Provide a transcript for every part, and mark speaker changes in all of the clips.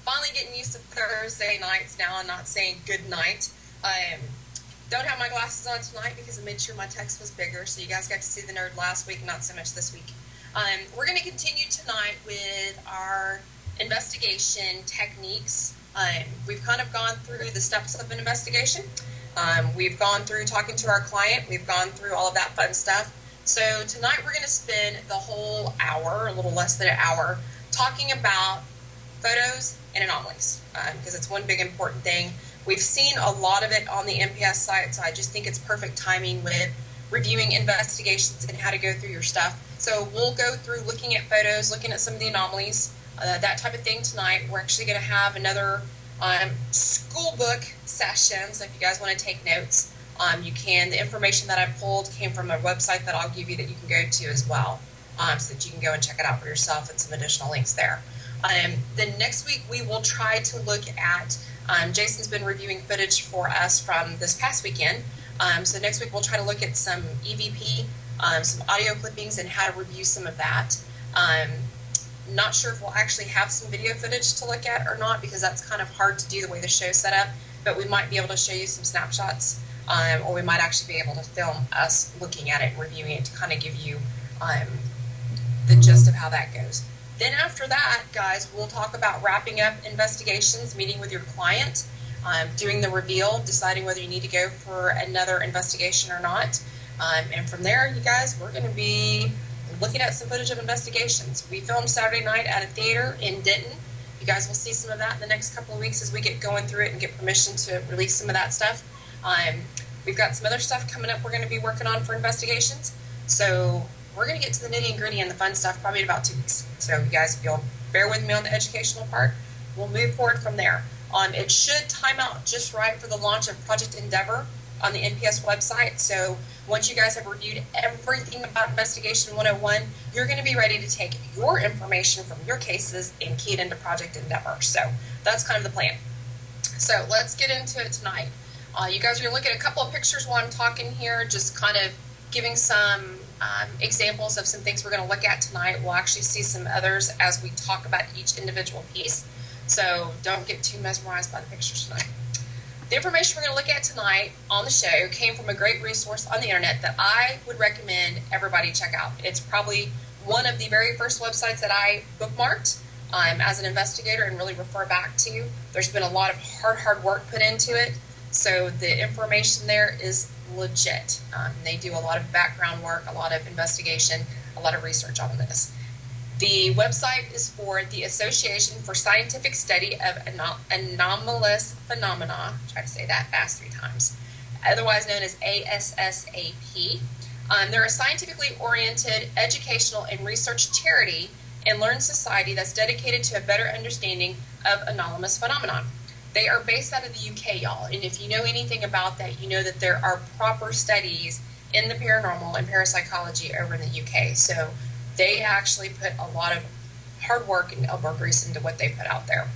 Speaker 1: finally getting used to Thursday nights now and not saying good night. Don't have my glasses on tonight because I made sure my text was bigger, so you guys got to see the nerd last week, not so much this week. We're going to continue tonight with our investigation techniques. We've kind of gone through the steps of an investigation. We've gone through talking to our client. We've gone through all of that fun stuff. So tonight we're going to spend the whole hour, a little less than an hour, talking about photos and anomalies, because it's one big important thing. We've seen a lot of it on the MPS site, so I just think it's perfect timing with reviewing investigations and how to go through your stuff. So we'll go through looking at photos, looking at some of the anomalies, that type of thing tonight. We're actually going to have another school book session, so if you guys want to take notes, you can. The information that I pulled came from a website that I'll give you that you can go to as well, so that you can go and check it out for yourself and some additional links there. Then next week we will try to look at, Jason's been reviewing footage for us from this past weekend, so next week we'll try to look at some EVP, some audio clippings and how to review some of that. Not sure if we'll actually have some video footage to look at or not, because that's kind of hard to do the way the show's set up, but we might be able to show you some snapshots, or we might actually be able to film us looking at it and reviewing it to kind of give you the gist of how that goes. Then after that, guys, we'll talk about wrapping up investigations, meeting with your client, doing the reveal, deciding whether you need to go for another investigation or not. And from there, you guys, we're going to be looking at some footage of investigations. We filmed Saturday night at a theater in Denton. You guys will see some of that in the next couple of weeks as we get going through it and get permission to release some of that stuff. We've got some other stuff coming up we're going to be working on for investigations. So we're going to get to the nitty and gritty and the fun stuff probably in about 2 weeks. So you guys, if you'll bear with me on the educational part, we'll move forward from there. It should time out just right for the launch of Project Endeavor on the NPS website. So once you guys have reviewed everything about Investigation 101, you're going to be ready to take your information from your cases and key it into Project Endeavor. So that's kind of the plan. So let's get into it tonight. You guys are going to look at a couple of pictures while I'm talking here, just kind of giving some examples of some things we're going to look at tonight. We'll actually see some others as we talk about each individual piece. So don't get too mesmerized by the pictures tonight. The information we're going to look at tonight on the show came from a great resource on the internet that I would recommend everybody check out. It's probably one of the very first websites that I bookmarked as an investigator and really refer back to. There's been a lot of hard work put into it, so the information there is legit. They do a lot of background work, a lot of investigation, a lot of research on this. The website is for the Association for Scientific Study of Anomalous Phenomena. Try to say that fast 3 times. Otherwise known as ASSAP. They're a scientifically oriented educational and research charity and learned society that's dedicated to a better understanding of anomalous phenomenon. They are based out of the UK, y'all, and if you know anything about that, you know that there are proper studies in the paranormal and parapsychology over in the UK. So they actually put a lot of hard work and elbow grease into what they put out there.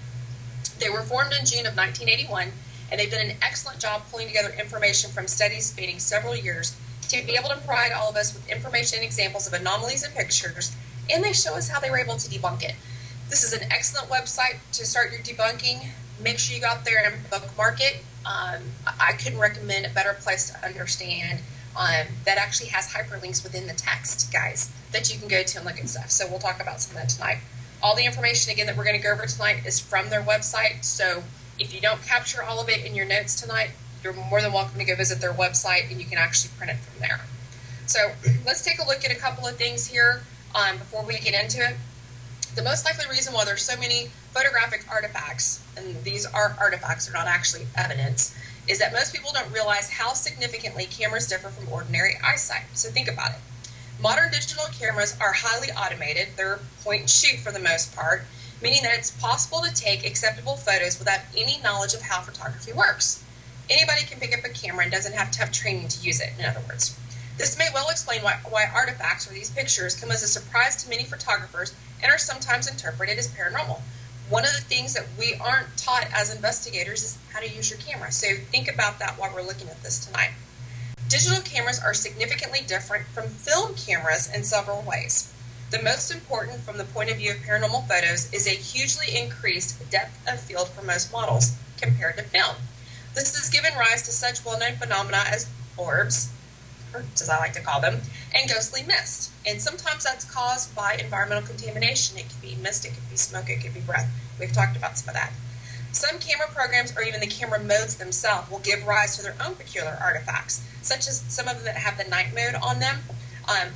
Speaker 1: They were formed in June of 1981, and they've done an excellent job pulling together information from studies spanning several years to be able to provide all of us with information and examples of anomalies and pictures, and they show us how they were able to debunk it. This is an excellent website to start your debunking. Make sure you go out there and bookmark it. I couldn't recommend a better place to understand that actually has hyperlinks within the text, guys, that you can go to and look at stuff. So we'll talk about some of that tonight. All the information, again, that we're going to go over tonight is from their website. So if you don't capture all of it in your notes tonight, you're more than welcome to go visit their website, and you can actually print it from there. So let's take a look at a couple of things here before we get into it. The most likely reason why there's so many photographic artifacts, and these are artifacts, they're not actually evidence, is that most people don't realize how significantly cameras differ from ordinary eyesight. So think about it. Modern digital cameras are highly automated. They're point and shoot for the most part, meaning that it's possible to take acceptable photos without any knowledge of how photography works. Anybody can pick up a camera and doesn't have to have training to use it, in other words. This may well explain why artifacts or these pictures come as a surprise to many photographers and are sometimes interpreted as paranormal. One of the things that we aren't taught as investigators is how to use your camera. So think about that while we're looking at this tonight. Digital cameras are significantly different from film cameras in several ways. The most important from the point of view of paranormal photos is a hugely increased depth of field for most models compared to film. This has given rise to such well-known phenomena as orbs, or as I like to call them, and ghostly mist. And sometimes that's caused by environmental contamination. It could be mist, it could be smoke, it could be breath. We've talked about some of that. Some camera programs, or even the camera modes themselves, will give rise to their own peculiar artifacts, such as some of them that have the night mode on them.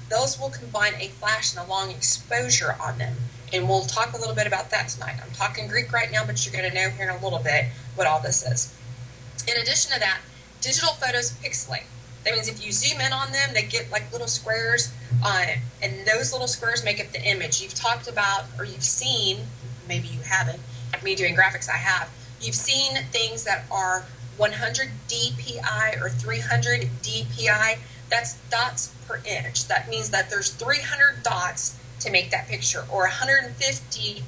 Speaker 1: Those will combine a flash and a long exposure on them. And we'll talk a little bit about that tonight. I'm talking Greek right now, but you're going to know here in a little bit what all this is. In addition to that, digital photos pixelate. That means if you zoom in on them, they get like little squares, and those little squares make up the image. You've talked about, or you've seen, maybe you haven't, me doing graphics I have, you've seen things that are 100 dpi or 300 dpi. That's dots per inch. That means that there's 300 dots to make that picture, or 150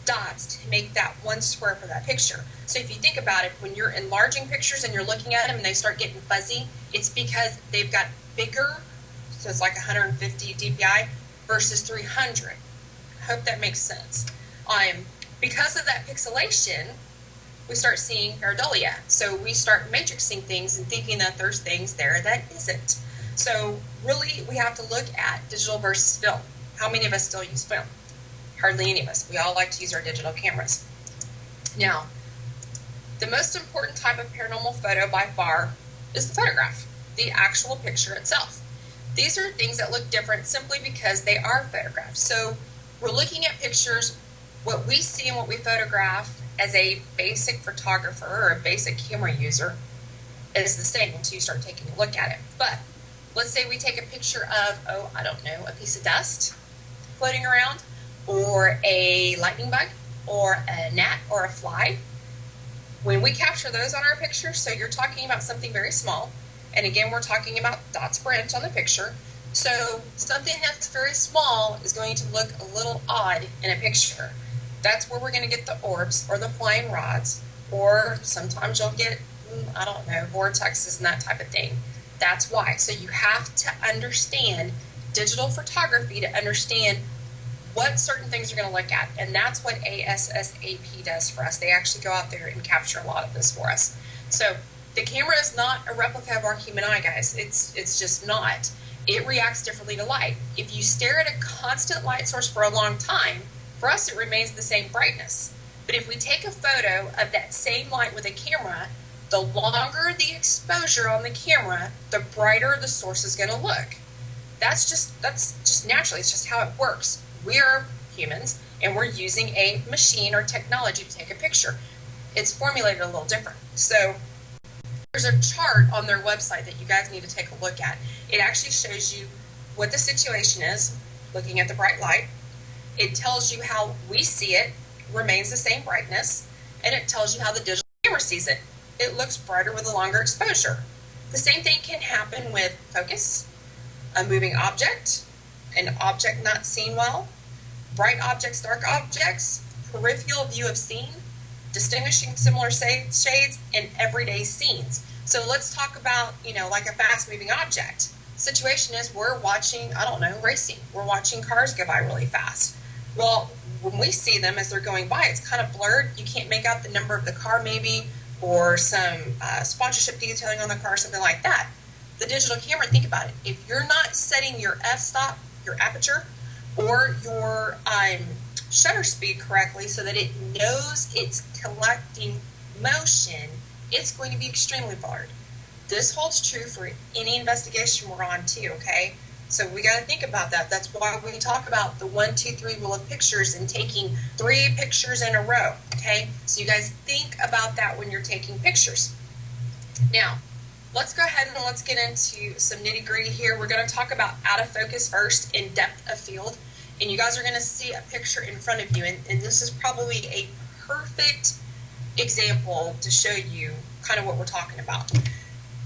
Speaker 1: dots to make that one square for that picture. So if you think about it, when you're enlarging pictures and you're looking at them and they start getting fuzzy, it's because they've got bigger, so it's like 150 dpi versus 300. Hope that makes sense. Because of that pixelation, we start seeing pareidolia. So we start matrixing things and thinking that there's things there that isn't. So really, we have to look at digital versus film. How many of us still use film? Hardly any of us. We all like to use our digital cameras. Now, the most important type of paranormal photo by far is the photograph, the actual picture itself. These are things that look different simply because they are photographs. So we're looking at pictures. What we see and what we photograph as a basic photographer or a basic camera user is the same until you start taking a look at it. But let's say we take a picture of, I don't know, a piece of dust floating around, or a lightning bug, or a gnat, or a fly. When we capture those on our picture, so you're talking about something very small, and again, we're talking about dots per inch on the picture, so something that's very small is going to look a little odd in a picture. That's where we're going to get the orbs or the flying rods, or sometimes you'll get, I don't know, vortexes and that type of thing. That's why. So you have to understand digital photography to understand what certain things are going to look at. And that's what ASSAP does for us. They actually go out there and capture a lot of this for us. So the camera is not a replica of our human eye, guys. It's just not. It reacts differently to light. If you stare at a constant light source for a long time, for us it remains the same brightness. But if we take a photo of that same light with a camera, the longer the exposure on the camera, the brighter the source is going to look. That's just naturally. It's just how it works. We're humans, and we're using a machine or technology to take a picture. It's formulated a little different. So there's a chart on their website that you guys need to take a look at. It actually shows you what the situation is, looking at the bright light. It tells you how we see it, remains the same brightness, and it tells you how the digital camera sees it. It looks brighter with a longer exposure. The same thing can happen with focus, a moving object, an object not seen well, bright objects, dark objects, peripheral view of scene, distinguishing similar shades, and everyday scenes. So let's talk about, like a fast-moving object. Situation is we're watching, I don't know, racing. We're watching cars go by really fast. Well, when we see them as they're going by, it's kind of blurred. You can't make out the number of the car maybe, or some sponsorship detailing on the car, something like that. The digital camera, think about it. If you're not setting your f-stop, your aperture, or your shutter speed correctly so that it knows it's collecting motion, it's going to be extremely blurred. This holds true for any investigation we're on too, okay? So we got to think about that. That's why we talk about the 1, 2, 3 rule of pictures and taking 3 pictures in a row, okay? So you guys think about that when you're taking pictures. Now, let's go ahead and let's get into some nitty-gritty here. We're going to talk about out of focus first and depth of field. And you guys are going to see a picture in front of you. And this is probably a perfect example to show you kind of what we're talking about.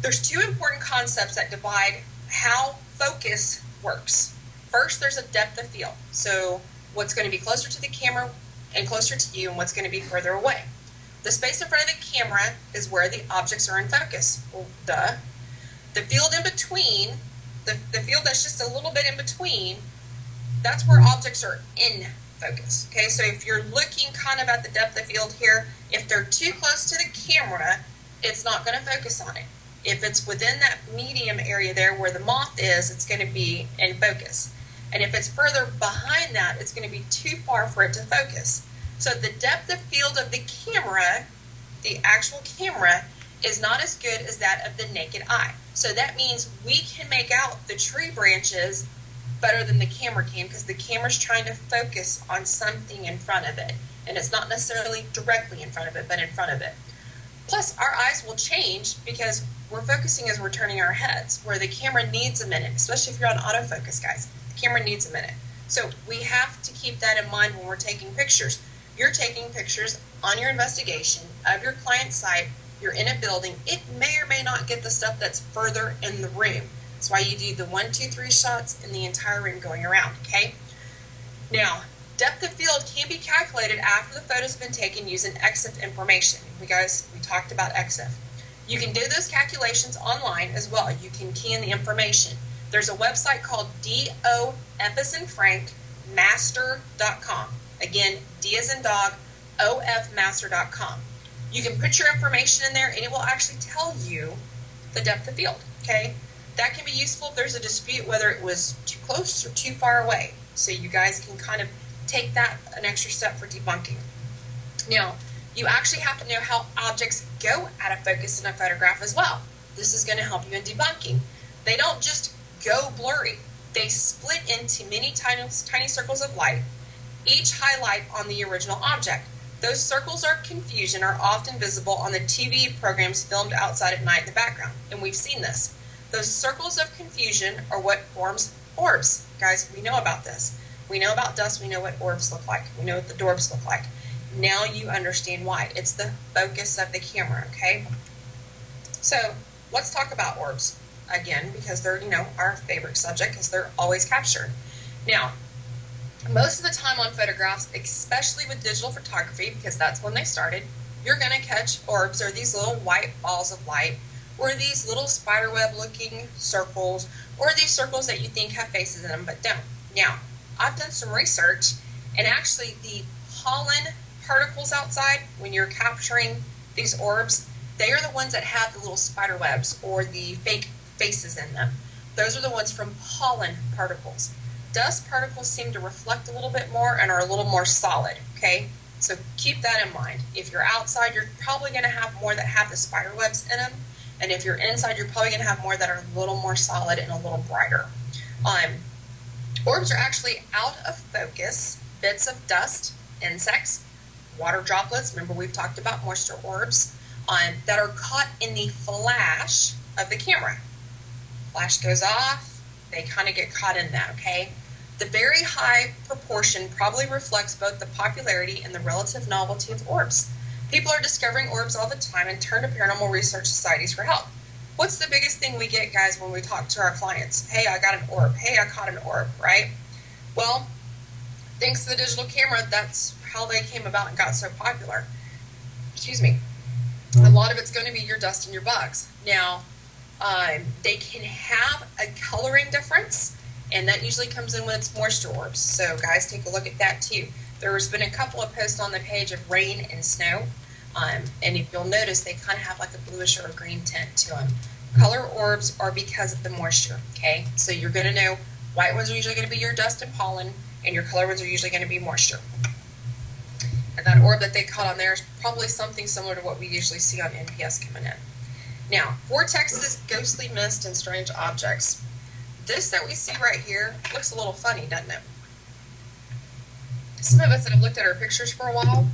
Speaker 1: There's 2 important concepts that divide how focus works. First, there's a depth of field. So what's going to be closer to the camera and closer to you, and what's going to be further away. The space in front of the camera is where the objects are in focus. Well, duh. The field in between, the field that's just a little bit in between, that's where objects are in focus. Okay, so if you're looking kind of at the depth of field here, if they're too close to the camera, it's not going to focus on it. If it's within that medium area there where the moth is, it's going to be in focus. And if it's further behind that, it's going to be too far for it to focus. So the depth of field of the camera, the actual camera, is not as good as that of the naked eye. So that means we can make out the tree branches better than the camera can, because the camera's trying to focus on something in front of it. And it's not necessarily directly in front of it, but in front of it. Plus, our eyes will change because we're focusing as we're turning our heads, where the camera needs a minute, especially if you're on autofocus, guys. The camera needs a minute. So we have to keep that in mind when we're taking pictures. You're taking pictures on your investigation of your client's site. You're in a building. It may or may not get the stuff that's further in the room. That's why you do the 1, 2, 3 shots in the entire room going around, okay? Now, depth of field can be calculated after the photos have been taken using EXIF information. We talked about EXIF. You can do those calculations online as well. You can key in the information. There's a website called DOF@master.com. Again, D as in dog, OFmaster.com. You can put your information in there and it will actually tell you the depth of field, okay? That can be useful if there's a dispute whether it was too close or too far away. So you guys can kind of take that an extra step for debunking. Now, you actually have to know how objects go out of focus in a photograph as well. This is going to help you in debunking. They don't just go blurry. They split into many tiny circles of light, each highlight on the original object. Those circles of confusion are often visible on the TV programs filmed outside at night in the background, and we've seen this. Those circles of confusion are what forms orbs. Guys, we know about this. We know about dust. We know what orbs look like. We know what the dorbs look like. Now you understand why. It's the focus of the camera, okay? So let's talk about orbs again, because they're, our favorite subject, because they're always captured. Now, most of the time on photographs, especially with digital photography, because that's when they started, you're going to catch orbs, or these little white balls of light, or these little spiderweb looking circles, or these circles that you think have faces in them but don't. Now, I've done some research, and actually the pollen particles outside, when you're capturing these orbs, they are the ones that have the little spider webs or the fake faces in them. Those are the ones from pollen particles. Dust particles seem to reflect a little bit more and are a little more solid, okay? So keep that in mind. If you're outside, you're probably going to have more that have the spider webs in them. And if you're inside, you're probably going to have more that are a little more solid and a little brighter. Orbs are actually out of focus bits of dust, insects, water droplets. Remember, we've talked about moisture orbs that are caught in the flash of the camera. Flash goes off, they kind of get caught in that, okay? The very high proportion probably reflects both the popularity and the relative novelty of orbs. People are discovering orbs all the time and turn to paranormal research societies for help. What's the biggest thing we get, guys, when we talk to our clients? Hey, I got an orb. Hey, I caught an orb, right? Well, thanks to the digital camera, that's how they came about and got so popular. Excuse me. A lot of it's going to be your dust and your bugs. Now, they can have a coloring difference, and that usually comes in when it's moisture orbs. So, guys, take a look at that, too. There's been a couple of posts on the page of rain and snow, and if you'll notice, they kind of have like a bluish or a green tint to them. Color orbs are because of the moisture, okay? So you're going to know white ones are usually going to be your dust and pollen, and your color ones are usually going to be moisture. And that orb that they caught on there is probably something similar to what we usually see on NPS coming in. Now, vortexes, ghostly mist, and strange objects. This that we see right here looks a little funny, doesn't it? Some of us that have looked at our pictures for a while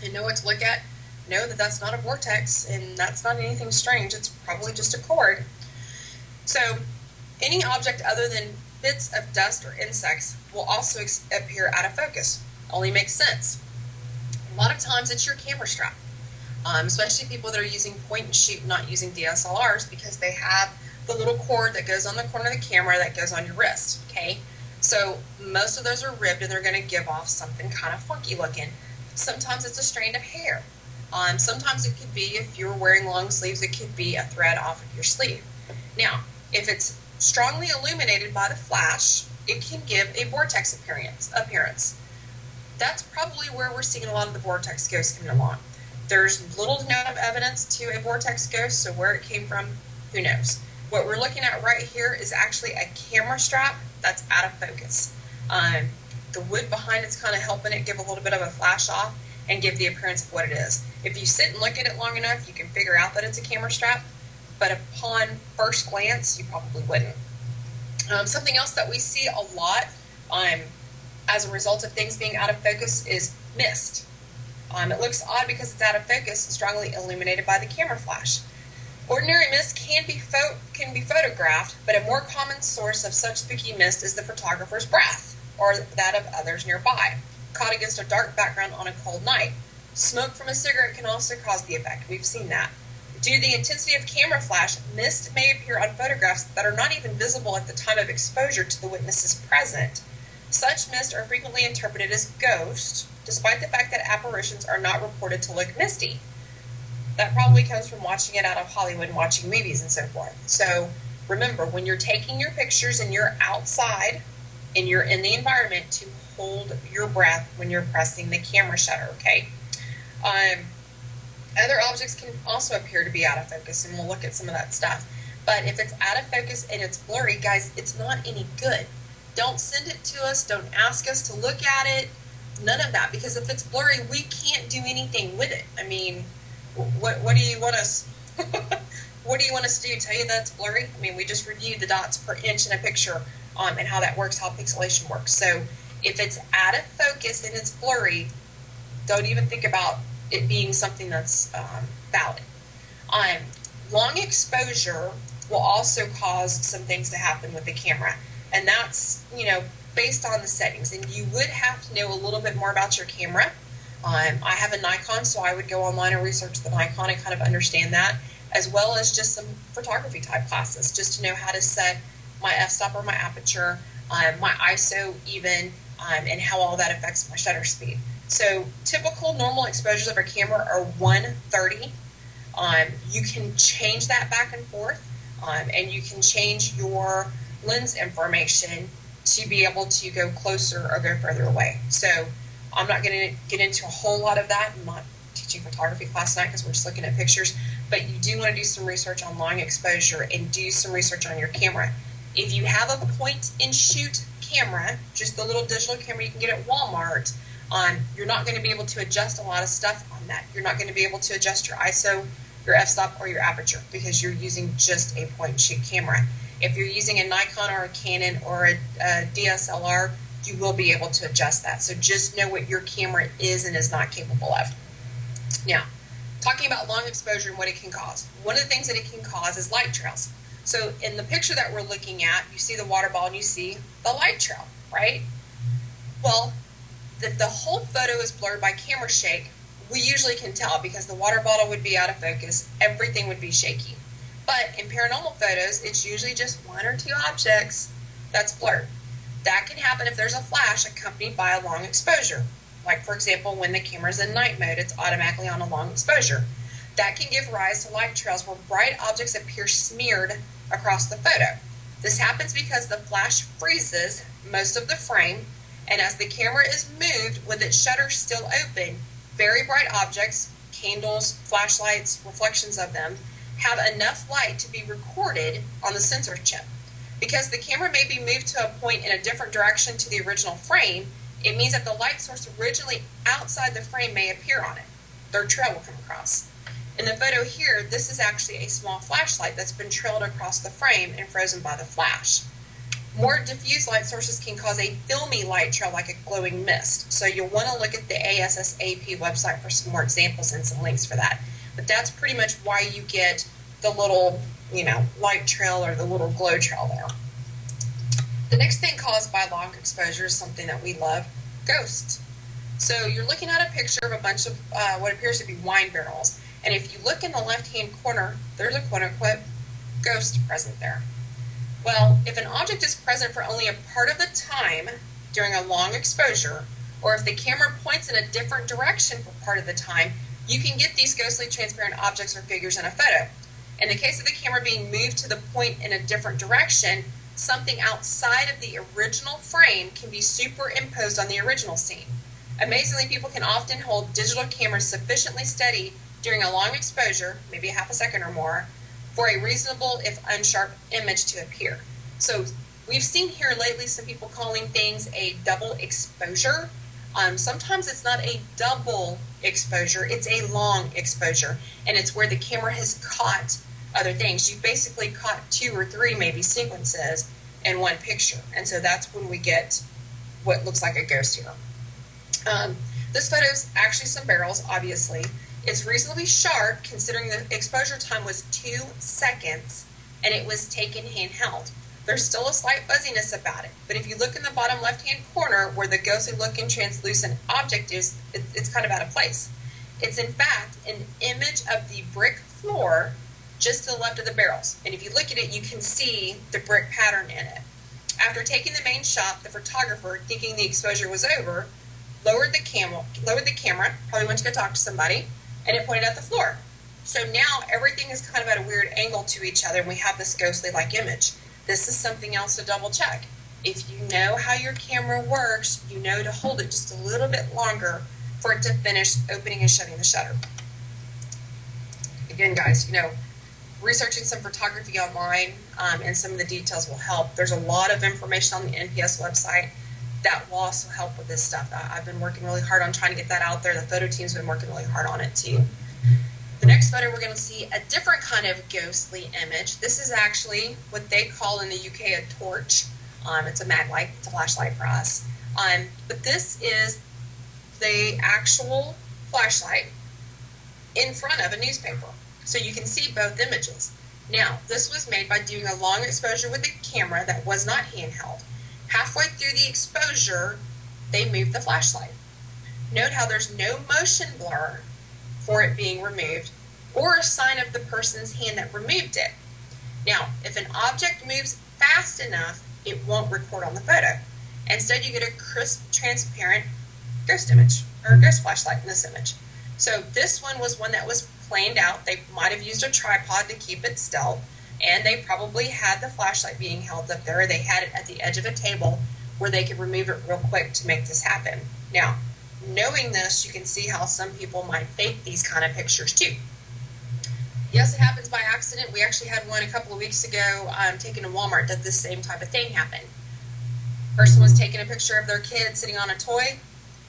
Speaker 1: and know what to look at know that that's not a vortex and that's not anything strange. It's probably just a cord. So any object other than bits of dust or insects will also appear out of focus. Only makes sense. A lot of times it's your camera strap, especially people that are using point and shoot, not using DSLRs, because they have the little cord that goes on the corner of the camera that goes on your wrist, okay? So most of those are ribbed and they're going to give off something kind of funky looking. Sometimes it's a strand of hair. Sometimes it could be, if you're wearing long sleeves, it could be a thread off of your sleeve. Now, if it's strongly illuminated by the flash, it can give a vortex appearance. That's probably where we're seeing a lot of the vortex ghosts coming along. There's little to no evidence to a vortex ghost, so where it came from, who knows? What we're looking at right here is actually a camera strap that's out of focus. The wood behind it's kind of helping it give a little bit of a flash off and give the appearance of what it is. If you sit and look at it long enough, you can figure out that it's a camera strap, but upon first glance, you probably wouldn't. Something else that we see a lot as a result of things being out of focus is mist. It looks odd because it's out of focus and strongly illuminated by the camera flash. Ordinary mist can be photographed, but a more common source of such spooky mist is the photographer's breath, or that of others nearby, caught against a dark background on a cold night. Smoke from a cigarette can also cause the effect. We've seen that. Due to the intensity of camera flash, mist may appear on photographs that are not even visible at the time of exposure to the witnesses present. Such mist are frequently interpreted as ghosts, despite the fact that apparitions are not reported to look misty. That probably comes from watching it out of Hollywood and watching movies and so forth. So remember, when you're taking your pictures and you're outside and you're in the environment, to hold your breath when you're pressing the camera shutter, okay? Other objects can also appear to be out of focus, and we'll look at some of that stuff. But if it's out of focus and it's blurry, guys, it's not any good. Don't send it to us. Don't ask us to look at it. None of that, because if it's blurry, we can't do anything with it. I mean, what do you want us? What do you want us to do? Tell you that it's blurry? I mean, we just reviewed the dots per inch in a picture and how that works, how pixelation works. So if it's out of focus and it's blurry, don't even think about it being something that's valid. Long exposure will also cause some things to happen with the camera, and that's, based on the settings. And you would have to know a little bit more about your camera. I have a Nikon, so I would go online and research the Nikon and kind of understand that, as well as just some photography type classes, just to know how to set my f-stop or my aperture, my ISO even, and how all that affects my shutter speed. So typical normal exposures of a camera are 130. You can change that back and forth, and you can change your lens information to be able to go closer or go further away. So I'm not going to get into a whole lot of that. I'm not teaching photography class tonight because we're just looking at pictures, but you do want to do some research on long exposure and do some research on your camera. If you have a point and shoot camera, just the little digital camera you can get at Walmart, you're not going to be able to adjust a lot of stuff on that. You're not going to be able to adjust your ISO, your f-stop, or your aperture because you're using just a point and shoot camera. If you're using a Nikon or a Canon or a DSLR, you will be able to adjust that. So just know what your camera is and is not capable of. Now, talking about long exposure and what it can cause. One of the things that it can cause is light trails. So in the picture that we're looking at, you see the water ball and you see the light trail, right? Well, if the whole photo is blurred by camera shake, we usually can tell because the water bottle would be out of focus, everything would be shaky. But in paranormal photos, it's usually just one or two objects that's blurred. That can happen if there's a flash accompanied by a long exposure. Like, for example, when the camera's in night mode, it's automatically on a long exposure. That can give rise to light trails where bright objects appear smeared across the photo. This happens because the flash freezes most of the frame, and as the camera is moved with its shutter still open, very bright objects, candles, flashlights, reflections of them, have enough light to be recorded on the sensor chip. Because the camera may be moved to a point in a different direction to the original frame, it means that the light source originally outside the frame may appear on it. Their trail will come across. In the photo here, this is actually a small flashlight that's been trailed across the frame and frozen by the flash. More diffuse light sources can cause a filmy light trail like a glowing mist. So you'll want to look at the ASSAP website for some more examples and some links for that. But that's pretty much why you get the little, light trail or the little glow trail there. The next thing caused by long exposure is something that we love, ghosts. So you're looking at a picture of a bunch of what appears to be wine barrels. And if you look in the left-hand corner, there's a quote-unquote ghost present there. Well, if an object is present for only a part of the time during a long exposure, or if the camera points in a different direction for part of the time, you can get these ghostly transparent objects or figures in a photo. In the case of the camera being moved to the point in a different direction, something outside of the original frame can be superimposed on the original scene. Amazingly, people can often hold digital cameras sufficiently steady during a long exposure, maybe a half a second or more, for a reasonable, if unsharp, image to appear. So we've seen here lately some people calling things a double exposure. Sometimes it's not a double exposure, it's a long exposure, and it's where the camera has caught other things. You've basically caught 2 or 3 maybe sequences in one picture, and so that's when we get what looks like a ghost here. This photo is actually some barrels, obviously. It's reasonably sharp considering the exposure time was 2 seconds and it was taken handheld. There's still a slight fuzziness about it, but if you look in the bottom left-hand corner where the ghostly looking translucent object is, it's kind of out of place. It's in fact an image of the brick floor just to the left of the barrels, and if you look at it, you can see the brick pattern in it. After taking the main shot, the photographer, thinking the exposure was over, lowered the camera, probably went to go talk to somebody, and it pointed at the floor. So now everything is kind of at a weird angle to each other, and we have this ghostly-like image. This is something else to double check. If you know how your camera works, you know to hold it just a little bit longer for it to finish opening and shutting the shutter. Again, guys, you know, researching some photography online and some of the details will help. There's a lot of information on the NPS website that will also help with this stuff. I've been working really hard on trying to get that out there. The photo team's been working really hard on it too. The next photo, we're going to see a different kind of ghostly image. This is actually what they call in the UK a torch. It's a mag light, it's a flashlight for us. But this is the actual flashlight in front of a newspaper. So you can see both images. Now, this was made by doing a long exposure with a camera that was not handheld. Halfway through the exposure, they moved the flashlight. Note how there's no motion blur for it being removed or a sign of the person's hand that removed it. Now, if an object moves fast enough, it won't record on the photo. Instead, you get a crisp, transparent ghost image, or ghost flashlight in this image. So this one was one that was planed out. They might have used a tripod to keep it still, and they probably had the flashlight being held up there, or they had it at the edge of a table where they could remove it real quick to make this happen. Now, knowing this, you can see how some people might fake these kind of pictures too. Yes, it happens by accident. We actually had one a couple of weeks ago taken in Walmart that this same type of thing happened. Person was taking a picture of their kid sitting on a toy.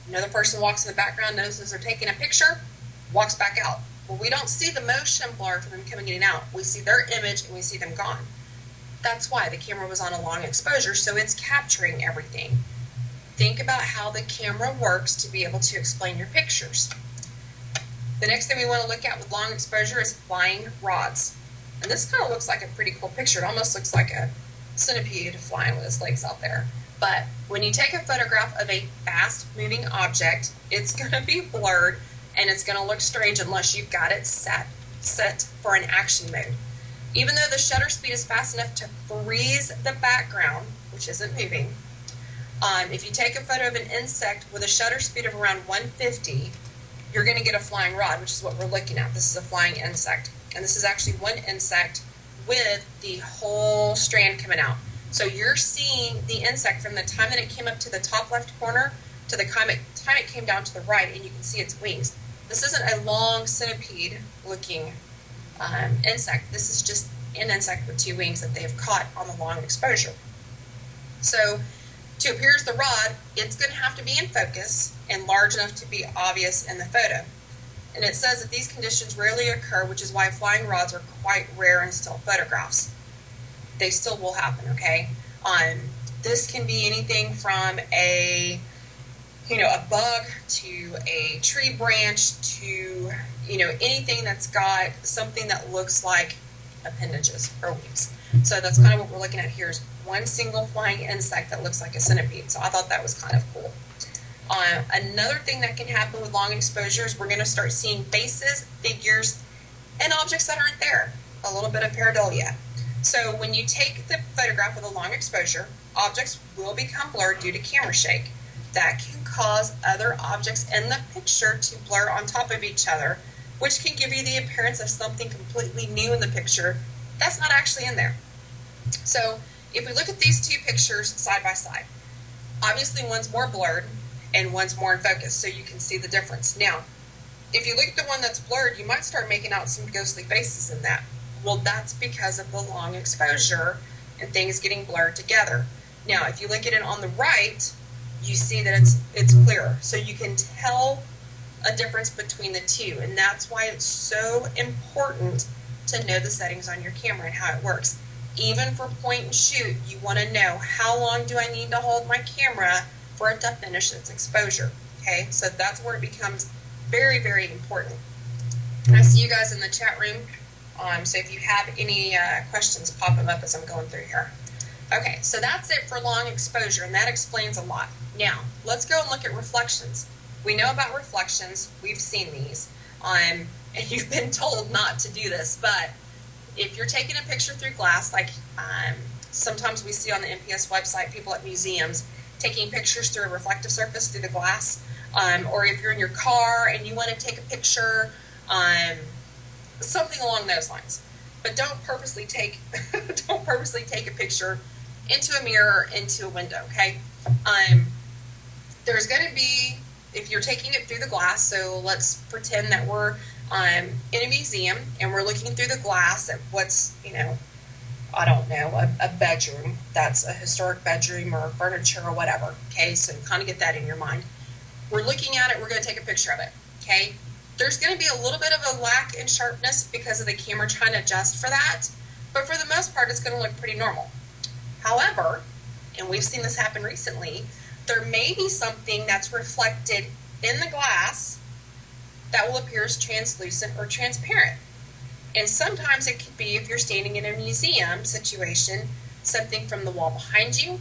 Speaker 1: Another person walks in the background, notices they're taking a picture, walks back out. Well, we don't see the motion blur for them coming in and out. We see their image and we see them gone. That's why the camera was on a long exposure, so it's capturing everything. Think about how the camera works to be able to explain your pictures. The next thing we want to look at with long exposure is flying rods. And this kind of looks like a pretty cool picture. It almost looks like a centipede flying with its legs out there. But when you take a photograph of a fast-moving object, it's going to be blurred and it's going to look strange unless you've got it set for an action mode. Even though the shutter speed is fast enough to freeze the background, which isn't moving, if you take a photo of an insect with a shutter speed of around 150, you're going to get a flying rod, which is what we're looking at. This is a flying insect. And this is actually one insect with the whole strand coming out. So you're seeing the insect from the time that it came up to the top left corner to the time it came down to the right, and you can see its wings. This isn't a long centipede-looking insect. This is just an insect with 2 wings that they've caught on the long exposure. So to appear as the rod, it's going to have to be in focus and large enough to be obvious in the photo. And it says that these conditions rarely occur, which is why flying rods are quite rare in still photographs. They still will happen, okay? This can be anything from a bug to a tree branch to, anything that's got something that looks like appendages or wings. So that's kind of what we're looking at here is one single flying insect that looks like a centipede. So I thought that was kind of cool. Another thing that can happen with long exposures, we're going to start seeing faces, figures, and objects that aren't there. A little bit of pareidolia. So when you take the photograph with a long exposure, objects will become blurred due to camera shake. That can cause other objects in the picture to blur on top of each other, which can give you the appearance of something completely new in the picture that's not actually in there. So if we look at these two pictures side by side, obviously one's more blurred and one's more in focus, so you can see the difference. Now, if you look at the one that's blurred, you might start making out some ghostly faces in that. Well, that's because of the long exposure and things getting blurred together. Now, if you look at it on the right, you see that it's clearer. So you can tell a difference between the two, and that's why it's so important to know the settings on your camera and how it works. Even for point and shoot, you want to know how long do I need to hold my camera for it to finish its exposure. Okay, so that's where it becomes very, very important. And I see you guys in the chat room, so if you have any questions, pop them up as I'm going through here. Okay, so that's it for long exposure, and that explains a lot. Now, let's go and look at reflections. We know about reflections. We've seen these. And you've been told not to do this, but if you're taking a picture through glass, like sometimes we see on the NPS website, people at museums taking pictures through a reflective surface through the glass, or if you're in your car and you want to take a picture, something along those lines. But don't purposely take a picture into a mirror, into a window, okay? There's going to be, if you're taking it through the glass, so let's pretend that we're in a museum and we're looking through the glass at what's, I don't know, a bedroom. That's a historic bedroom or furniture or whatever, okay? So kind of get that in your mind. We're looking at it, we're going to take a picture of it, okay? There's going to be a little bit of a lack in sharpness because of the camera trying to adjust for that, but for the most part, it's going to look pretty normal. However, and we've seen this happen recently, there may be something that's reflected in the glass that will appear as translucent or transparent. And sometimes it could be, if you're standing in a museum situation, something from the wall behind you.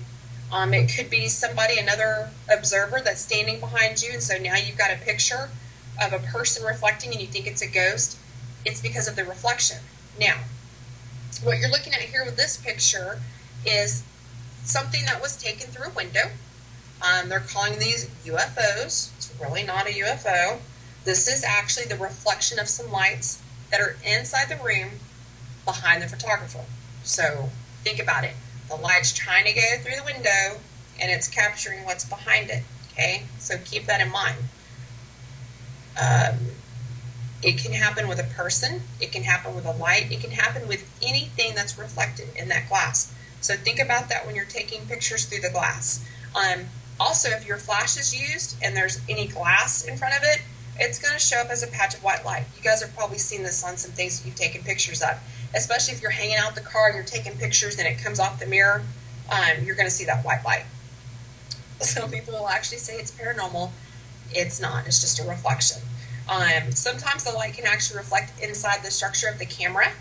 Speaker 1: It could be somebody, another observer that's standing behind you, and so now you've got a picture of a person reflecting and you think it's a ghost. It's because of the reflection. Now, what you're looking at here with this picture is something that was taken through a window. They're calling these UFOs. It's really not a UFO. This is actually the reflection of some lights that are inside the room behind the photographer. So think about it. The light's trying to go through the window and it's capturing what's behind it. Okay, so keep that in mind. It can happen with a person. It can happen with a light. It can happen with anything that's reflected in that glass. So think about that when you're taking pictures through the glass. Also, if your flash is used and there's any glass in front of it, it's going to show up as a patch of white light. You guys have probably seen this on some things that you've taken pictures of, especially if you're hanging out the car and you're taking pictures and it comes off the mirror, you're going to see that white light. Some people will actually say it's paranormal. It's not. It's just a reflection. Sometimes the light can actually reflect inside the structure of the camera,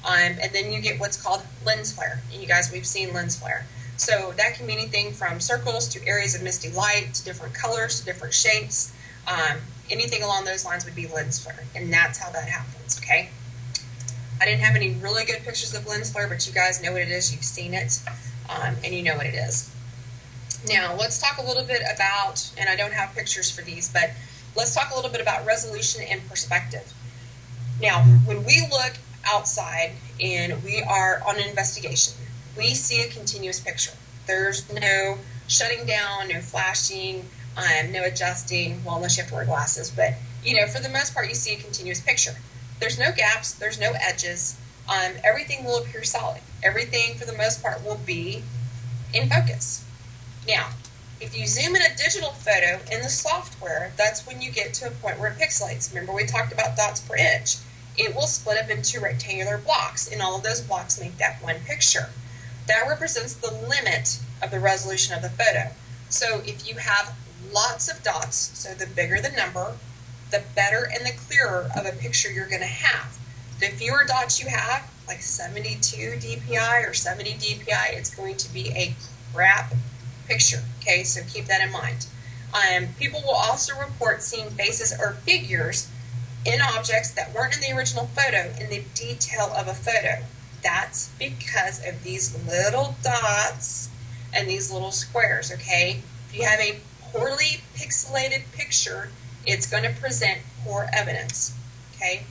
Speaker 1: and then you get what's called lens flare. And you guys, we've seen lens flare. So that can be anything from circles to areas of misty light to different colors to different shapes. Anything along those lines would be lens flare, and that's how that happens, okay? I didn't have any really good pictures of lens flare, but you guys know what it is. You've seen it, and you know what it is. Now, let's talk a little bit about, and I don't have pictures for these, but let's talk a little bit about resolution and perspective. Now, when we look outside and we are on an investigation, we see a continuous picture. There's no shutting down, no flashing, no adjusting, well, unless you have to wear glasses, but, for the most part, you see a continuous picture. There's no gaps, there's no edges, everything will appear solid. Everything, for the most part, will be in focus. Now, if you zoom in a digital photo in the software, that's when you get to a point where it pixelates. Remember, we talked about dots per inch. It will split up into rectangular blocks, and all of those blocks make that one picture. That represents the limit of the resolution of the photo. So if you have lots of dots, so the bigger the number, the better and the clearer of a picture you're going to have. The fewer dots you have, like 72 DPI or 70 DPI, it's going to be a crap picture. Okay, so keep that in mind. People will also report seeing faces or figures in objects that weren't in the original photo in the detail of a photo. That's because of these little dots and these little squares, okay? If you have a poorly pixelated picture, it's going to present poor evidence, okay?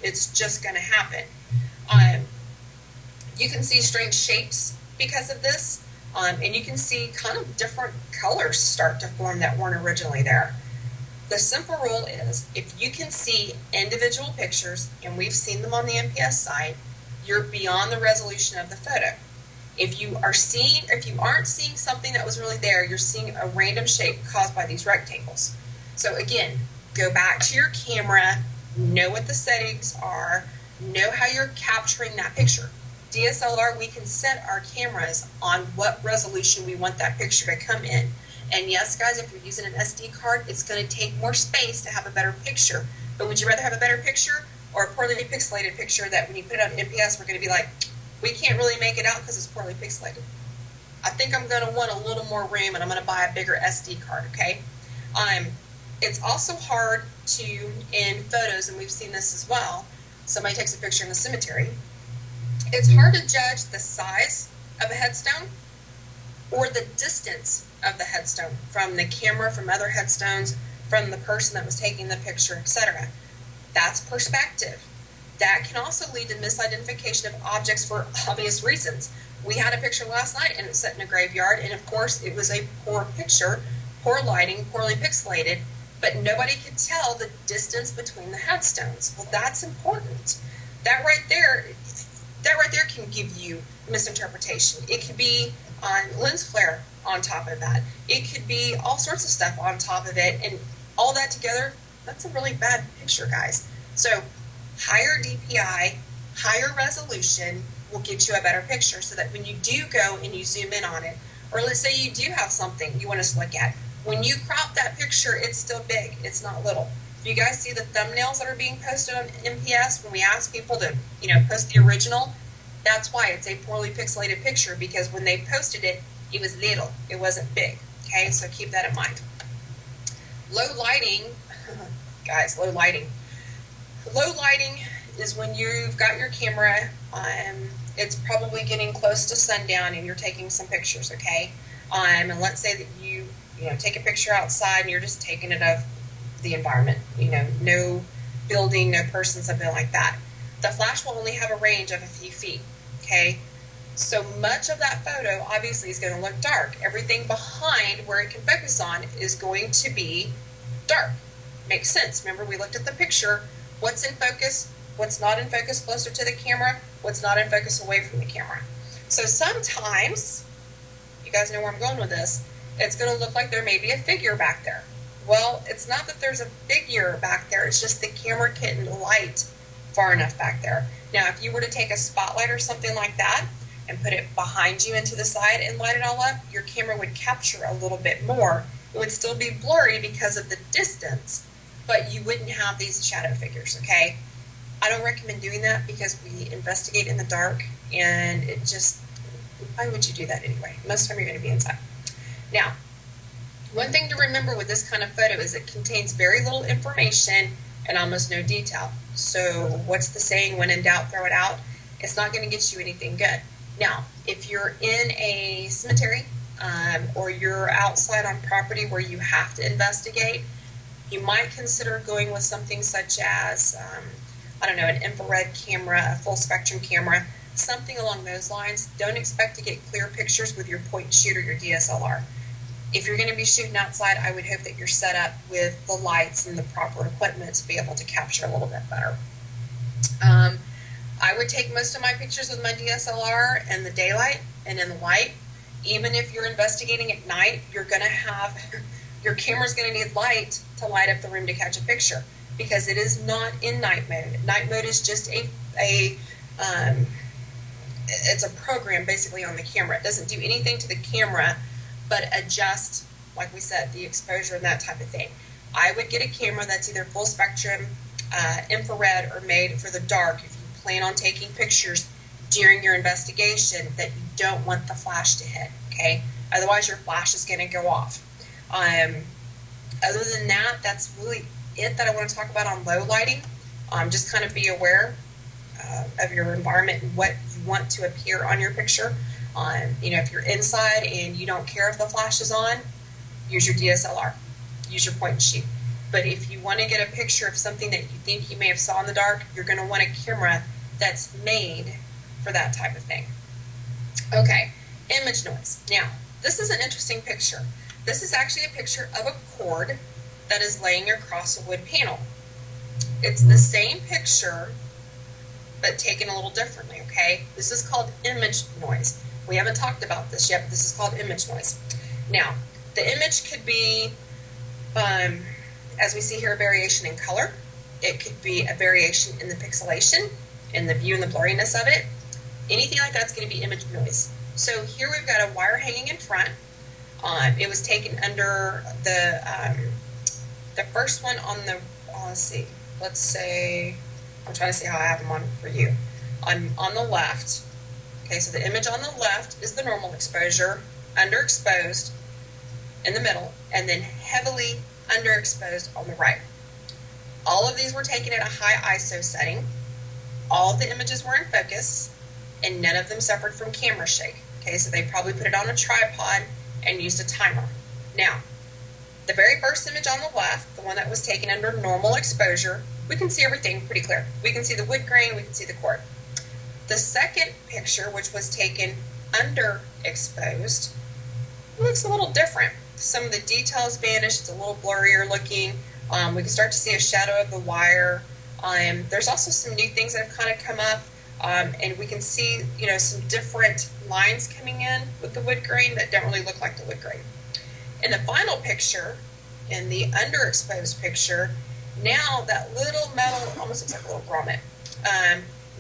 Speaker 1: It's just going to happen. You can see strange shapes because of this. And you can see kind of different colors start to form that weren't originally there. The simple rule is if you can see individual pictures, and we've seen them on the MPS site, you're beyond the resolution of the photo. If you aren't seeing something that was really there, you're seeing a random shape caused by these rectangles. So again, go back to your camera, know what the settings are, know how you're capturing that picture. DSLR, we can set our cameras on what resolution we want that picture to come in. And yes, guys, if you're using an SD card, it's going to take more space to have a better picture. But would you rather have a better picture or a poorly pixelated picture that when you put it on MPS, we're going to be like, we can't really make it out because it's poorly pixelated? I think I'm going to want a little more room, and I'm going to buy a bigger SD card, okay? It's also hard to, in photos, and we've seen this as well, somebody takes a picture in the cemetery, it's hard to judge the size of a headstone or the distance of the headstone from the camera, from other headstones, from the person that was taking the picture, etc. That's perspective. That can also lead to misidentification of objects for obvious reasons. We had a picture last night and it was set in a graveyard, and of course it was a poor picture, poor lighting, poorly pixelated, but nobody could tell the distance between the headstones. Well, that's important. That right there can give you misinterpretation. It could be lens flare on top of that. It could be all sorts of stuff on top of it, and all that together, that's a really bad picture, guys. So higher DPI, higher resolution will get you a better picture so that when you do go and you zoom in on it, or let's say you do have something you want us to look at, when you crop that picture, it's still big, it's not little. If you guys see the thumbnails that are being posted on MPS, when we ask people to, post the original, that's why it's a poorly pixelated picture, because when they posted it, it was little, it wasn't big, okay? So keep that in mind. Low lighting, guys, low lighting. Low lighting is when you've got your camera, it's probably getting close to sundown and you're taking some pictures, okay? And let's say that you take a picture outside and you're just taking it of the environment, no building, no person, something like that. The flash will only have a range of a few feet, okay? So much of that photo obviously is going to look dark. Everything behind where it can focus on is going to be dark. Makes sense. Remember, we looked at the picture. What's in focus, what's not in focus closer to the camera, what's not in focus away from the camera. So sometimes, you guys know where I'm going with this, it's going to look like there may be a figure back there. Well, it's not that there's a figure back there, it's just the camera couldn't light far enough back there. Now, if you were to take a spotlight or something like that and put it behind you and to the side and light it all up, your camera would capture a little bit more. It would still be blurry because of the distance, but you wouldn't have these shadow figures, okay? I don't recommend doing that because we investigate in the dark, and it just, why would you do that anyway? Most of the time you're going to be inside. Now, one thing to remember with this kind of photo is it contains very little information and almost no detail. So what's the saying, when in doubt, throw it out? It's not going to get you anything good. Now, if you're in a cemetery or you're outside on property where you have to investigate, you might consider going with something such as, an infrared camera, a full spectrum camera, something along those lines. Don't expect to get clear pictures with your point and shoot or your DSLR. If you're going to be shooting outside, I would hope that you're set up with the lights and the proper equipment to be able to capture a little bit better. I would take most of my pictures with my DSLR in the daylight and in the light. Even if you're investigating at night, your camera's going to need light to light up the room to catch a picture, because it is not in night mode. Night mode is just it's a program basically on the camera. It doesn't do anything to the camera but adjust, like we said, the exposure and that type of thing. I would get a camera that's either full spectrum, infrared, or made for the dark if you plan on taking pictures during your investigation that you don't want the flash to hit, okay? Otherwise your flash is going to go off. Other than that, that's really it that I want to talk about on low lighting. Just kind of be aware of your environment and what you want to appear on your picture. If you're inside and you don't care if the flash is on, use your DSLR, use your point and shoot. But if you want to get a picture of something that you think you may have saw in the dark, you're going to want a camera that's made for that type of thing. Okay, Image noise. Now, this is an interesting picture. This is actually a picture of a cord that is laying across a wood panel. It's the same picture, but taken a little differently, okay? This is called image noise. We haven't talked about this yet, but this is called image noise. Now, the image could be, as we see here, a variation in color. It could be a variation in the pixelation, in the view and the blurriness of it. Anything like that's going to be image noise. So here we've got a wire hanging in front. It was taken under the first one on the, let's see, let's say, I'm trying to see how I have them on for you. On the left, okay, so the image on the left is the normal exposure, underexposed in the middle, and then heavily underexposed on the right. All of these were taken at a high ISO setting. All of the images were in focus, and none of them suffered from camera shake. Okay, so they probably put it on a tripod and used a timer. Now, the very first image on the left, the one that was taken under normal exposure, we can see everything pretty clear. We can see the wood grain, we can see the cord. The second picture, which was taken underexposed, looks a little different. Some of the details vanished, it's a little blurrier looking. We can start to see a shadow of the wire. There's also some new things that have kind of come up, and we can see, you know, some different lines coming in with the wood grain that don't really look like the wood grain. In the final picture, in the underexposed picture, now that little metal almost looks like a little grommet.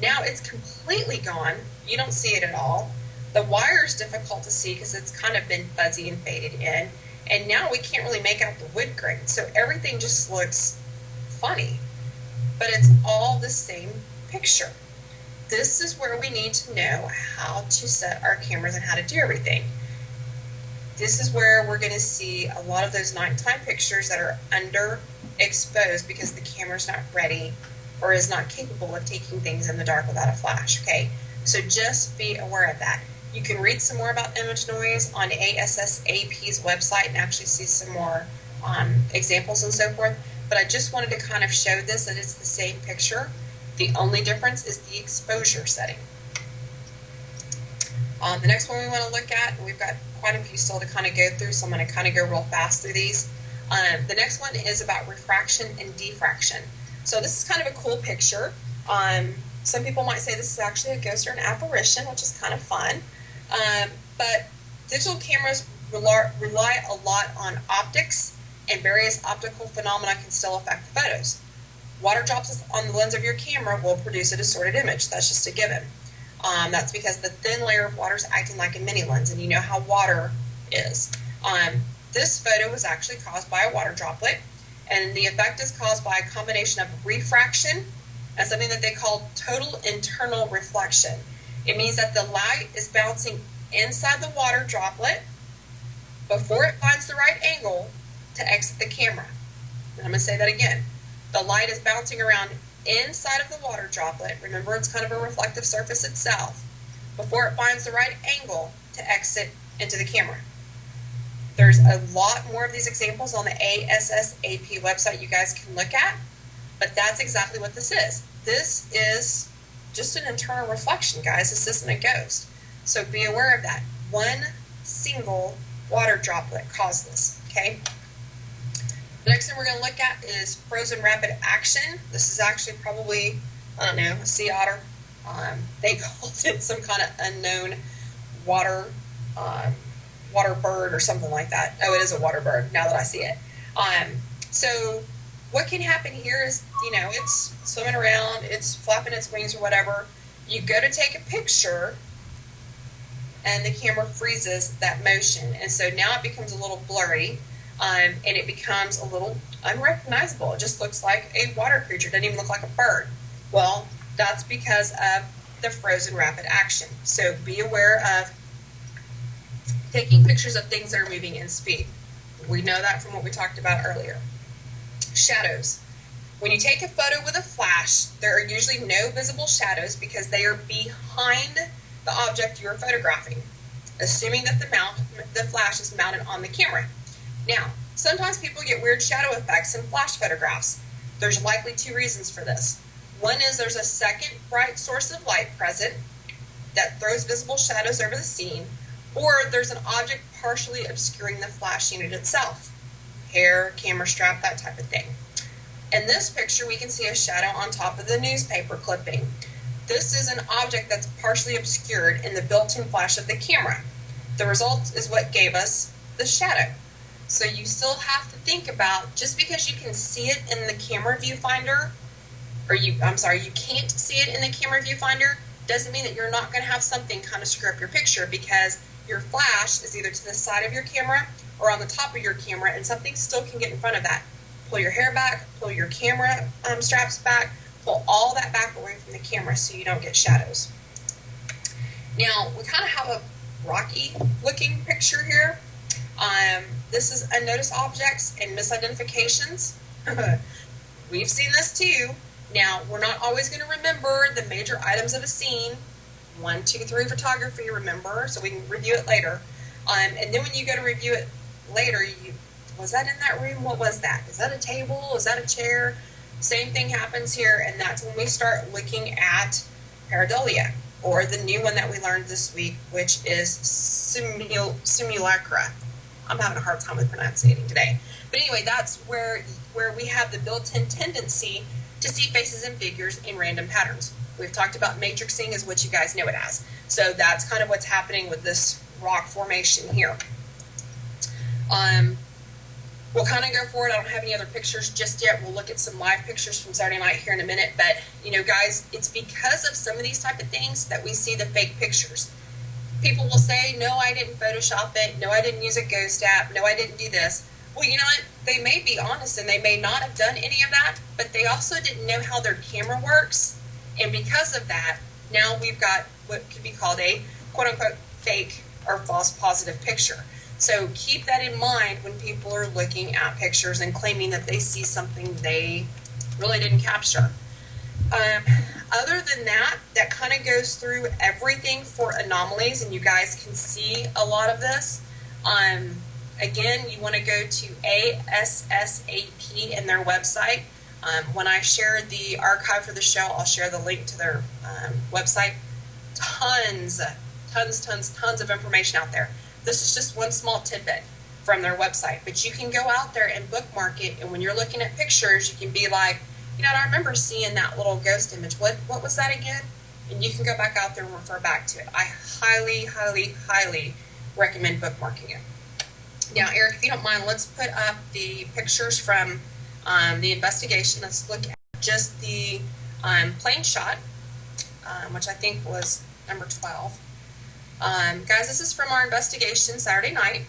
Speaker 1: Now it's completely gone. You don't see it at all. The wire is difficult to see because it's kind of been fuzzy and faded in. And now we can't really make out the wood grain. So everything just looks funny. But it's all the same picture. This is where we need to know how to set our cameras and how to do everything. This is where we're going to see a lot of those nighttime pictures that are underexposed because the camera's not ready or is not capable of taking things in the dark without a flash, okay? So just be aware of that. You can read some more about image noise on ASSAP's website and actually see some more examples and so forth. But I just wanted to kind of show this, that it's the same picture. The only difference is the exposure setting. The next one we want to look at, and we've got quite a few still to kind of go through, so I'm going to kind of go real fast through these. The next one is about refraction and diffraction. So this is kind of a cool picture. Some people might say this is actually a ghost or an apparition, which is kind of fun. But digital cameras rely a lot on optics, and various optical phenomena can still affect the photos. Water drops on the lens of your camera will produce a distorted image. That's just a given. That's because the thin layer of water is acting like a mini lens, and you know how water is. This photo was actually caused by a water droplet, and the effect is caused by a combination of refraction and something that they call total internal reflection. It means that the light is bouncing inside the water droplet before it finds the right angle to exit the camera. And I'm going to say that again. The light is bouncing around inside of the water droplet. Remember, it's kind of a reflective surface itself before it finds the right angle to exit into the camera. There's a lot more of these examples on the ASSAP website you guys can look at, but that's exactly what this is. This is just an internal reflection, guys. This isn't a ghost. So be aware of that. One single water droplet caused this, okay? The next thing we're going to look at is frozen rapid action. This is actually probably, I don't know, a sea otter. They called it some kind of unknown water bird or something like that. Oh, it is a water bird now that I see it. So what can happen here is, you know, it's swimming around, it's flapping its wings or whatever. You go to take a picture and the camera freezes that motion. And so now it becomes a little blurry. And it becomes a little unrecognizable. It just looks like a water creature. It doesn't even look like a bird. Well, that's because of the frozen rapid action. So be aware of taking pictures of things that are moving in speed. We know that from what we talked about earlier. Shadows. When you take a photo with a flash, there are usually no visible shadows because they are behind the object you are photographing, assuming that the flash is mounted on the camera. Now, sometimes people get weird shadow effects in flash photographs. There's likely two reasons for this. One is there's a second bright source of light present that throws visible shadows over the scene, or there's an object partially obscuring the flash unit itself. Hair, camera strap, that type of thing. In this picture, we can see a shadow on top of the newspaper clipping. This is an object that's partially obscured in the built-in flash of the camera. The result is what gave us the shadow. So you still have to think about, just because you can see it in the camera viewfinder, you can't see it in the camera viewfinder, doesn't mean that you're not going to have something kind of screw up your picture, because your flash is either to the side of your camera or on the top of your camera, and something still can get in front of that. Pull your hair back, pull your camera straps back, pull all that back away from the camera so you don't get shadows. Now, we kind of have a rocky looking picture here. This is unnoticed objects and misidentifications. We've seen this too. Now, we're not always going to remember the major items of a scene. 1, 2, 3 photography, remember, so we can review it later. And then when you go to review it later, was that in that room? What was that? Is that a table? Is that a chair? Same thing happens here, and that's when we start looking at pareidolia, or the new one that we learned this week, which is simulacra. I'm having a hard time with pronunciating today. But anyway, that's where we have the built-in tendency to see faces and figures in random patterns. We've talked about matrixing as what you guys know it as. So that's kind of what's happening with this rock formation here. We'll kind of go forward. I don't have any other pictures just yet. We'll look at some live pictures from Saturday night here in a minute. But, you know, guys, it's because of some of these type of things that we see the fake pictures. People will say, no, I didn't Photoshop it. No, I didn't use a Ghost app. No, I didn't do this. Well, you know what? They may be honest and they may not have done any of that, but they also didn't know how their camera works. And because of that, now we've got what could be called a quote-unquote fake or false positive picture. So keep that in mind when people are looking at pictures and claiming that they see something they really didn't capture. Other than that, that kind of goes through everything for anomalies, and you guys can see a lot of this. Again, you want to go to ASSAP and their website. When I share the archive for the show, I'll share the link to their website. Tons of information out there. This is just one small tidbit from their website, but you can go out there and bookmark it, and when you're looking at pictures, you can be like, you know, I remember seeing that little ghost image. What was that again? And you can go back out there and refer back to it. I highly recommend bookmarking it. Now, Eric, if you don't mind, let's put up the pictures from the investigation. Let's look at just the plane shot, which I think was number 12. Guys, this is from our investigation Saturday night.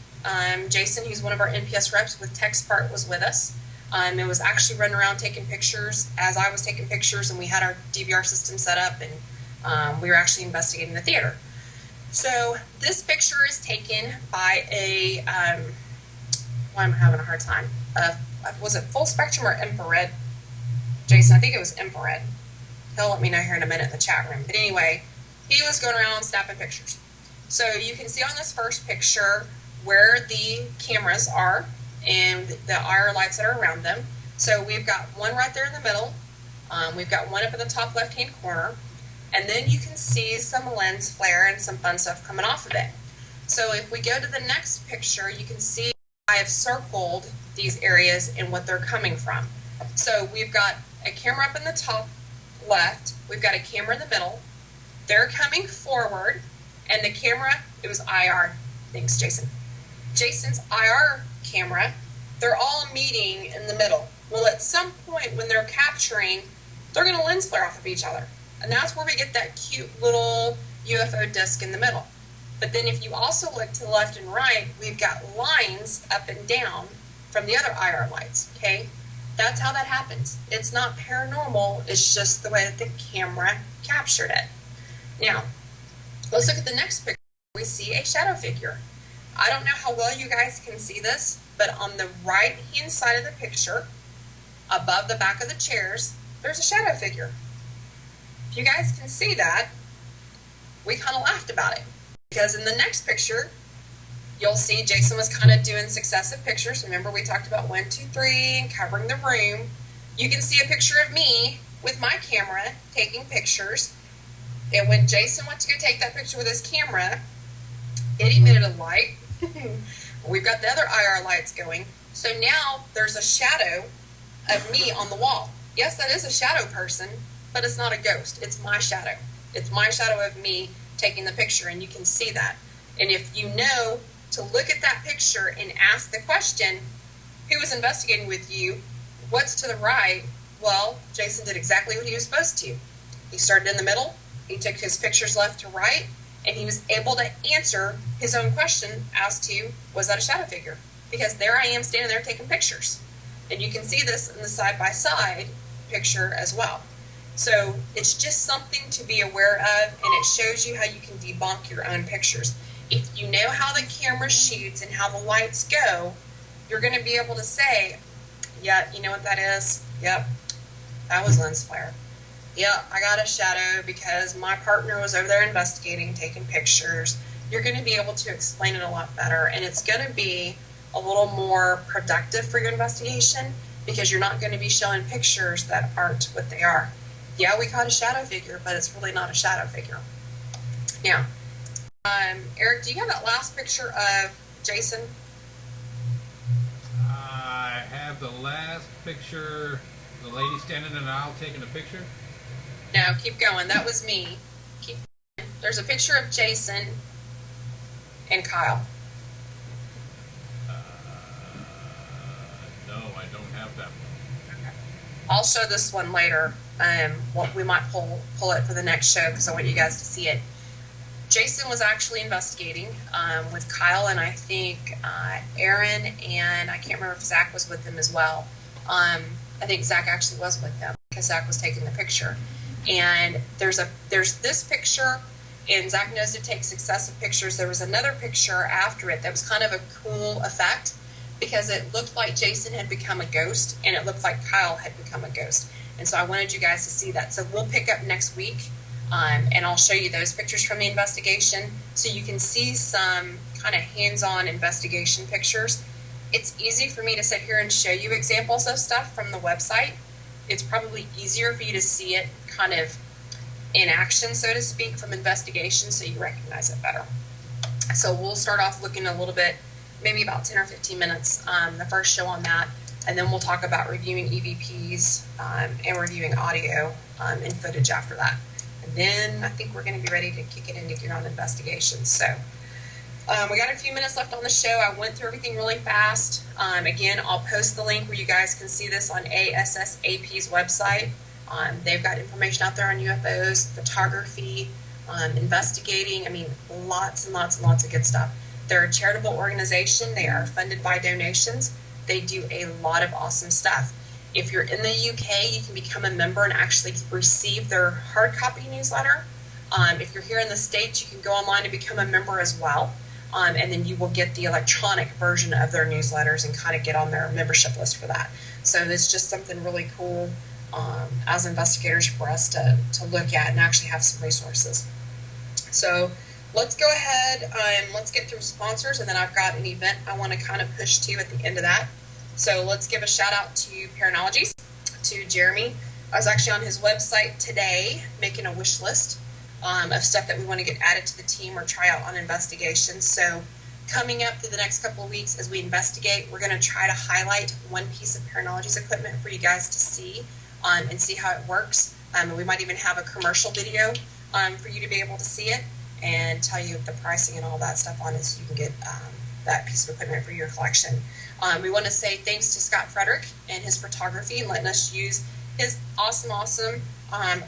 Speaker 1: Jason, who's one of our NPS reps with TechSpart, was with us. It was actually running around taking pictures as I was taking pictures, and we had our DVR system set up, and we were actually investigating the theater. So this picture is taken by a, why am I having a hard time? Was it full spectrum or infrared? Jason, I think it was infrared. He'll let me know here in a minute in the chat room. But anyway, he was going around snapping pictures. So you can see on this first picture where the cameras are and the IR lights that are around them. So we've got one right there in the middle. We've got one up in the top left-hand corner. And then you can see some lens flare and some fun stuff coming off of it. So if we go to the next picture, you can see I have circled these areas and what they're coming from. So we've got a camera up in the top left. We've got a camera in the middle. They're coming forward. And the camera, it was IR. Thanks, Jason. Jason's IR camera, they're all meeting in the middle. Well, at some point when they're capturing, they're going to lens flare off of each other. And that's where we get that cute little UFO disc in the middle. But then if you also look to the left and right, we've got lines up and down from the other IR lights, okay? That's how that happens. It's not paranormal, it's just the way that the camera captured it. Now, let's look at the next picture. We see a shadow figure. I don't know how well you guys can see this, but on the right-hand side of the picture, above the back of the chairs, there's a shadow figure. If you guys can see that, we kind of laughed about it. Because in the next picture, you'll see Jason was kind of doing successive pictures. Remember, we talked about 1, 2, 3 and covering the room. You can see a picture of me with my camera taking pictures. And when Jason went to go take that picture with his camera, It emitted a light. We've got the other IR lights going. So now there's a shadow of me on the wall. Yes, that is a shadow person, but it's not a ghost. It's my shadow. It's my shadow of me taking the picture, and you can see that. And if you know to look at that picture and ask the question, who was investigating with you? What's to the right? Well, Jason did exactly what he was supposed to. He started in the middle, he took his pictures left to right, and he was able to answer his own question as to, was that a shadow figure? Because there I am standing there taking pictures. And you can see this in the side-by-side picture as well. So it's just something to be aware of, and it shows you how you can debunk your own pictures. If you know how the camera shoots and how the lights go, you're going to be able to say, yeah, you know what that is? Yep, that was lens flare. Yep, I got a shadow because my partner was over there investigating, taking pictures. You're going to be able to explain it a lot better, and it's going to be a little more productive for your investigation because you're not going to be showing pictures that aren't what they are. Yeah, we caught a shadow figure, but it's really not a shadow figure. Now, Eric, do you have that last picture of Jason?
Speaker 2: I have the last picture, the lady standing in an aisle taking a picture.
Speaker 1: No, keep going. That was me. Keep going. There's a picture of Jason and Kyle.
Speaker 2: No, I don't have that one.
Speaker 1: Okay. I'll show this one later. We might pull it for the next show because I want you guys to see it. Jason was actually investigating with Kyle, and I think Aaron, and I can't remember if Zach was with them as well. I think Zach actually was with them because Zach was taking the picture. And there's this picture, and Zach knows to take successive pictures. There was another picture after it that was kind of a cool effect because it looked like Jason had become a ghost, and it looked like Kyle had become a ghost. And so I wanted you guys to see that. So we'll pick up next week. And I'll show you those pictures from the investigation so you can see some kind of hands-on investigation pictures. It's easy for me to sit here and show you examples of stuff from the website. It's probably easier for you to see it kind of in action, so to speak, from investigation so you recognize it better. So we'll start off looking a little bit, maybe about 10 or 15 minutes, the first show on that, and then we'll talk about reviewing EVPs and reviewing audio and footage after that. Then I think we're going to be ready to kick it into gear on investigations. So we got a few minutes left on the show. I went through everything really fast. Again, I'll post the link where you guys can see this on ASSAP's website. They've got information out there on UFOs, photography, investigating. I mean, lots and lots and lots of good stuff. They're a charitable organization. They are funded by donations. They do a lot of awesome stuff. If you're in the UK, you can become a member and actually receive their hard copy newsletter. If you're here in the States, you can go online and become a member as well. And then you will get the electronic version of their newsletters and kind of get on their membership list for that. So it's just something really cool as investigators for us to look at and actually have some resources. So let's go ahead and let's get through sponsors, and then I've got an event I want to kind of push to at the end of that. So let's give a shout out to Paranologies, to Jeremy. I was actually on his website today making a wish list of stuff that we want to get added to the team or try out on investigations. So coming up through the next couple of weeks as we investigate, we're going to try to highlight one piece of Paranologies equipment for you guys to see and see how it works. And we might even have a commercial video for you to be able to see it and tell you the pricing and all that stuff on it so you can get that piece of equipment for your collection. We want to say thanks to Scott Frederick and his photography and letting us use his awesome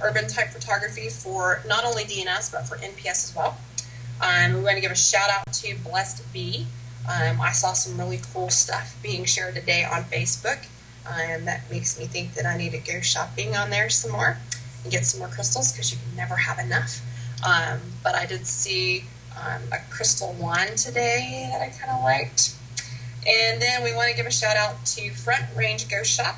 Speaker 1: urban type photography for not only DNS but for NPS as well. We want to give a shout out to Blessed Bee. I saw some really cool stuff being shared today on Facebook, and that makes me think that I need to go shopping on there some more and get some more crystals because you can never have enough. But I did see a crystal wand today that I kind of liked. And then we want to give a shout out to Front Range Ghost Shop.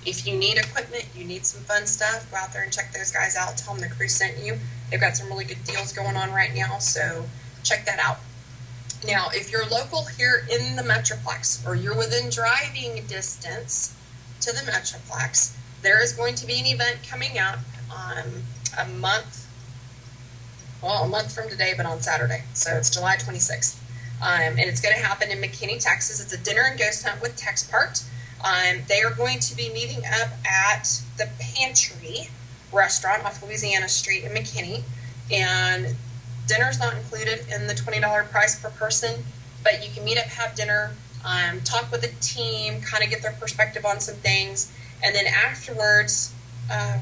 Speaker 1: If you need equipment, you need some fun stuff, go out there and check those guys out. Tell them the crew sent you. They've got some really good deals going on right now, so check that out. Now, if you're local here in the Metroplex or you're within driving distance to the Metroplex, there is going to be an event coming up a month well, a month from today, but on Saturday. So it's July 26th. And it's going to happen in McKinney, Texas. It's a dinner and ghost hunt with Tex Part. They are going to be meeting up at the Pantry restaurant off Louisiana Street in McKinney. And dinner's not included in the $20 price per person, but you can meet up, have dinner, talk with the team, kind of get their perspective on some things. And then afterwards,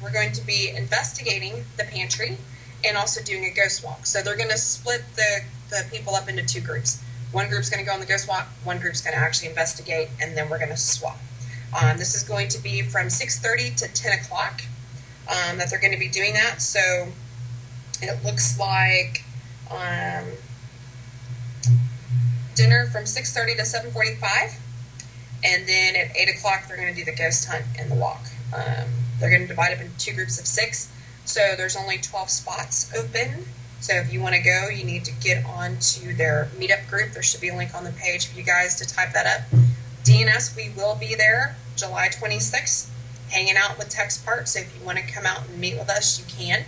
Speaker 1: we're going to be investigating the pantry and also doing a ghost walk. So they're going to split the people up into two groups. One group's going to go on the ghost walk, one group's going to actually investigate, and then we're going to swap. This is going to be from 6:30 to 10 o'clock that they're going to be doing that. So it looks like dinner from 6:30 to 7:45, and then at 8 o'clock they're going to do the ghost hunt and the walk. They're going to divide up into two groups of 6, so there's only 12 spots open. So if you want to go, you need to get onto their meetup group. There should be a link on the page for you guys to type that up. DNS, we will be there July 26th, hanging out with Tex Part. So if you want to come out and meet with us, you can.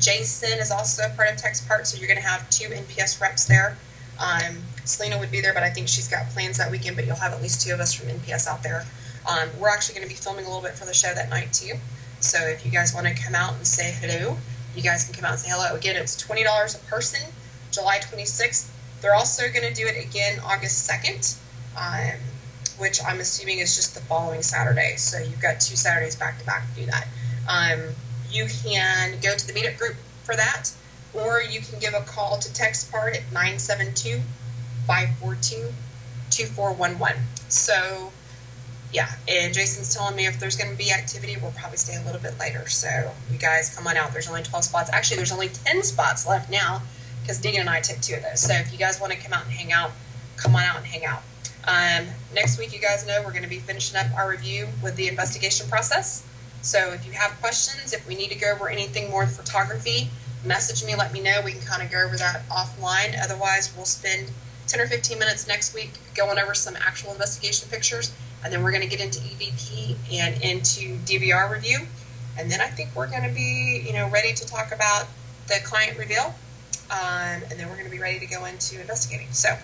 Speaker 1: Jason is also a part of Tex Part, so you're going to have 2 NPS reps there. Selena would be there, but I think she's got plans that weekend, but you'll have at least 2 of us from NPS out there. We're actually going to be filming a little bit for the show that night too. So if you guys want to come out and say hello, you guys can come out and say hello. Again, it's $20 a person, July 26th. They're also going to do it again August 2nd, which I'm assuming is just the following Saturday. So you've got 2 Saturdays back to back to do that. You can go to the meetup group for that, or you can give a call to Tex Part at 972-542-2411. So, yeah, and Jason's telling me if there's going to be activity, we'll probably stay a little bit later. So you guys come on out. There's only 12 spots. Actually, there's only 10 spots left now because Deegan and I took 2 of those. So if you guys want to come out and hang out, come on out and hang out. Next week, you guys know we're going to be finishing up our review with the investigation process. So if you have questions, if we need to go over anything more with photography, message me, let me know. We can kind of go over that offline. Otherwise, we'll spend 10 or 15 minutes next week going over some actual investigation pictures. And then we're going to get into EVP and into DVR review. And then I think we're going to be, ready to talk about the client reveal. And then we're going to be ready to go into investigating. So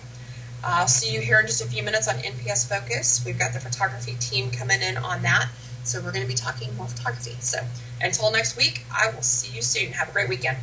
Speaker 1: I'll see you here in just a few minutes on NPS Focus. We've got the photography team coming in on that. So we're going to be talking more photography. So until next week, I will see you soon. Have a great weekend.